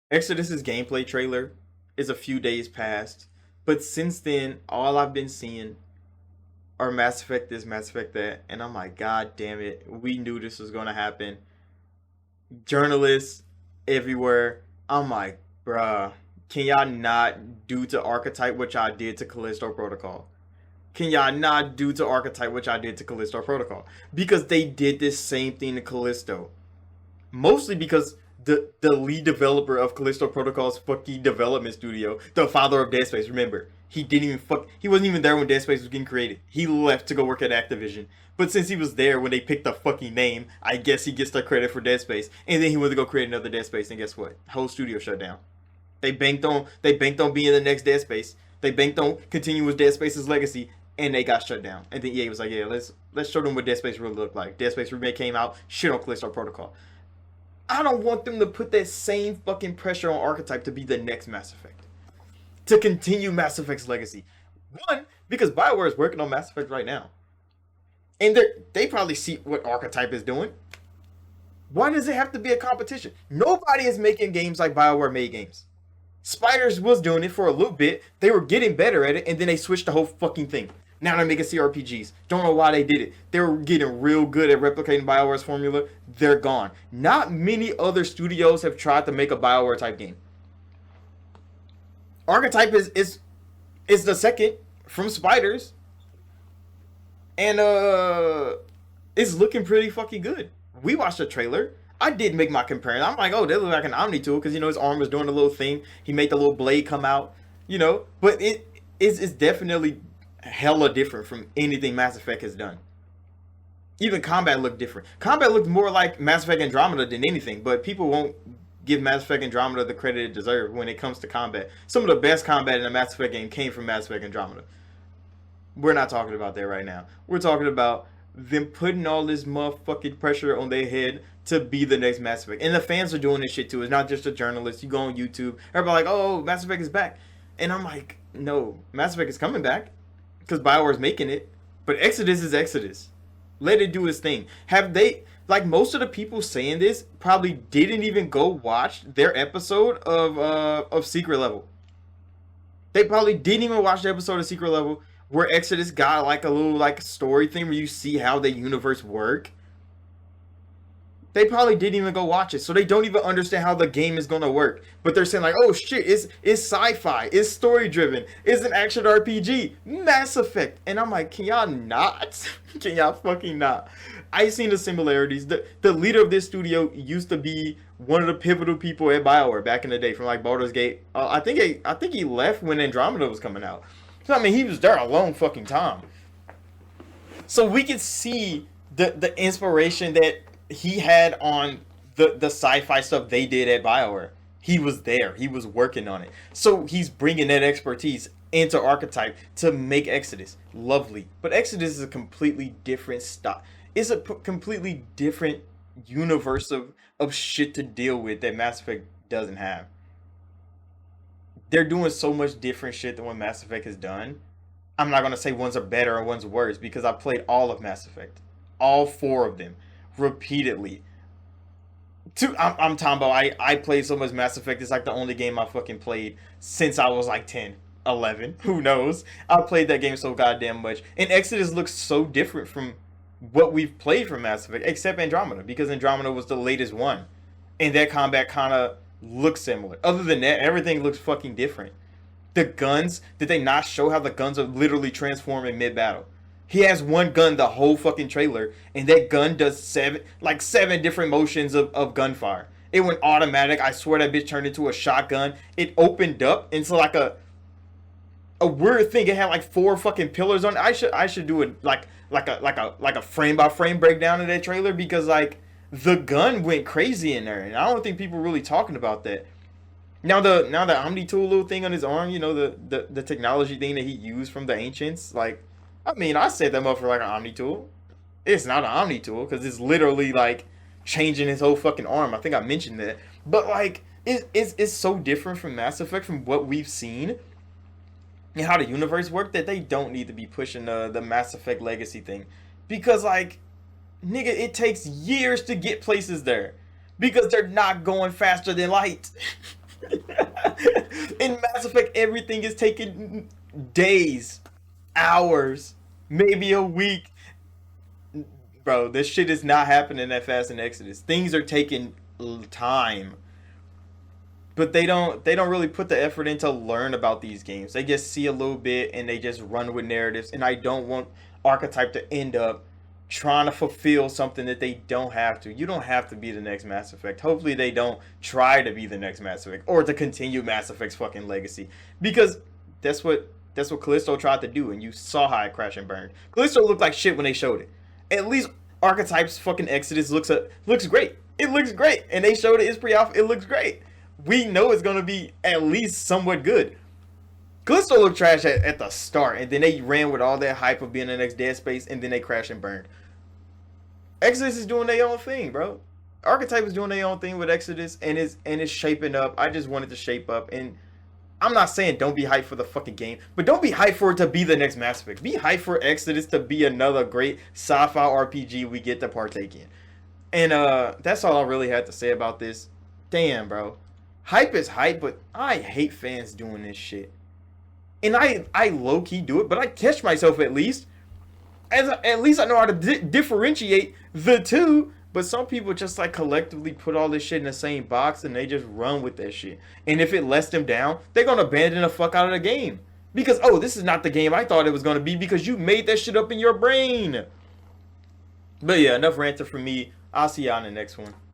Exodus's gameplay trailer is a few days past, but since then, all I've been seeing are Mass Effect this, Mass Effect that, and I'm like, God damn it, we knew this was gonna happen. Journalists everywhere. I'm like, bruh, can y'all not do to Archetype what y'all did to Callisto Protocol? Can y'all not do to Archetype what y'all did to Callisto Protocol? Because they did this same thing to Callisto. Mostly because the lead developer of Callisto Protocol's fucking development studio, the father of Dead Space, remember, he wasn't even there when Dead Space was getting created. He left to go work at Activision. But since he was there when they picked the fucking name, I guess he gets the credit for Dead Space. And then he went to go create another Dead Space, and guess what? Whole studio shut down. They banked on being the next Dead Space. They banked on continuing Dead Space's legacy, and they got shut down. And then EA was like, yeah, let's show them what Dead Space really looked like. Dead Space Remake came out, shit on Callisto Protocol. I don't want them to put that same fucking pressure on Archetype to be the next Mass Effect. To continue Mass Effect's legacy. One, because Bioware is working on Mass Effect right now. And they probably see what Archetype is doing. Why does it have to be a competition? Nobody is making games like Bioware made games. Spiders was doing it for a little bit. They were getting better at it, and then they switched the whole fucking thing. Now they're making CRPGs. Don't know why they did it. They were getting real good at replicating Bioware's formula. They're gone. Not many other studios have tried to make a Bioware type game. Archetype is the second from Spiders, and it's looking pretty fucking good. We watched the trailer. I did make my comparison. I'm like, oh, that looks like an Omni tool because his arm was doing a little thing. He made the little blade come out, But it's definitely hella different from anything Mass Effect has done. Even combat looked different. Combat looked more like Mass Effect Andromeda than anything, but people won't give Mass Effect Andromeda the credit it deserves when it comes to combat. Some of the best combat in a Mass Effect game came from Mass Effect Andromeda. We're not talking about that right now. We're talking about them putting all this motherfucking pressure on their head to be the next Mass Effect. And the fans are doing this shit too. It's not just the journalists. You go on YouTube, everybody like, oh, Mass Effect is back. And I'm like, no, Mass Effect is coming back because Bioware's making it. But Exodus is Exodus. Let it do its thing. Have they, like most of the people saying this, probably didn't even go watch their episode of Secret Level. They probably didn't even watch the episode of Secret Level where Exodus got like a little like story thing where you see how the universe work. They probably didn't even go watch it, so they don't even understand how the game is gonna work. But they're saying like, "Oh shit, it's sci-fi, it's story-driven, it's an action RPG, Mass Effect," and I'm like, "Can y'all not? Can y'all fucking not?" I seen the similarities. The leader of this studio used to be one of the pivotal people at Bioware back in the day from like Baldur's Gate. I think he left when Andromeda was coming out. So I mean, he was there a long fucking time. So we can see the inspiration that he had on the sci-fi stuff they did at BioWare. He was there. He was working on it. So he's bringing that expertise into Archetype to make Exodus lovely. But Exodus is a completely different style. It's a completely different universe of shit to deal with that Mass Effect doesn't have. They're doing so much different shit than what Mass Effect has done. I'm not gonna say one's are better or one's worse because I played all of Mass Effect, all four of them, repeatedly. I'm talking about I played so much Mass Effect. It's like the only game I fucking played since I was like 10, 11. Who knows? I played that game so goddamn much. And Exodus looks so different from what we've played from Mass Effect, except Andromeda, because Andromeda was the latest one, and that combat kind of looks similar. Other than that, everything looks fucking different. The guns, did they not show how the guns are literally transformed in mid battle? He has one gun the whole fucking trailer, and that gun does seven different motions of gunfire. It went automatic. I swear that bitch turned into a shotgun. It opened up into like a weird thing. It had like four fucking pillars on it. I should do it like a frame by frame breakdown of that trailer because like the gun went crazy in there, and I don't think people are really talking about that. Now the Omni tool little thing on his arm, the technology thing that he used from the ancients, like I mean, I set them up for like an Omni tool. It's not an Omni tool because it's literally like changing his whole fucking arm. I think I mentioned that, but like it's so different from Mass Effect from what we've seen and how the universe worked that they don't need to be pushing the Mass Effect legacy thing because like nigga, it takes years to get places there because they're not going faster than light. In Mass Effect, everything is taking days, hours, maybe a week. Bro, this shit is not happening that fast in Exodus. Things are taking time. But they don't really put the effort in to learn about these games. They just see a little bit and they just run with narratives. And I don't want Archetype to end up trying to fulfill something that they don't have to. You don't have to be the next Mass Effect. Hopefully they don't try to be the next Mass Effect or to continue Mass Effect's fucking legacy. Because that's what Callisto tried to do, and you saw how it crashed and burned. Callisto looked like shit when they showed it. At least Archetype's fucking Exodus looks great. It looks great. And they showed it, it's pre-alpha, it looks great. We know it's gonna be at least somewhat good. Callisto looked trash at the start, and then they ran with all that hype of being the next Dead Space, and then they crashed and burned. Exodus is doing their own thing, bro. Archetype is doing their own thing with Exodus, and it's shaping up. I just want it to shape up, and I'm not saying don't be hyped for the fucking game, but don't be hyped for it to be the next Mass Effect. Be hyped for Exodus to be another great sci-fi RPG we get to partake in. And that's all I really had to say about this. Damn, bro. Hype is hype, but I hate fans doing this shit. And I low key do it, but I catch myself at least. At least I know how to differentiate the two. But some people just like collectively put all this shit in the same box and they just run with that shit. And if it lets them down, they're gonna abandon the fuck out of the game because oh, this is not the game I thought it was gonna be because you made that shit up in your brain. But yeah, enough ranting from me. I'll see y'all in the next one.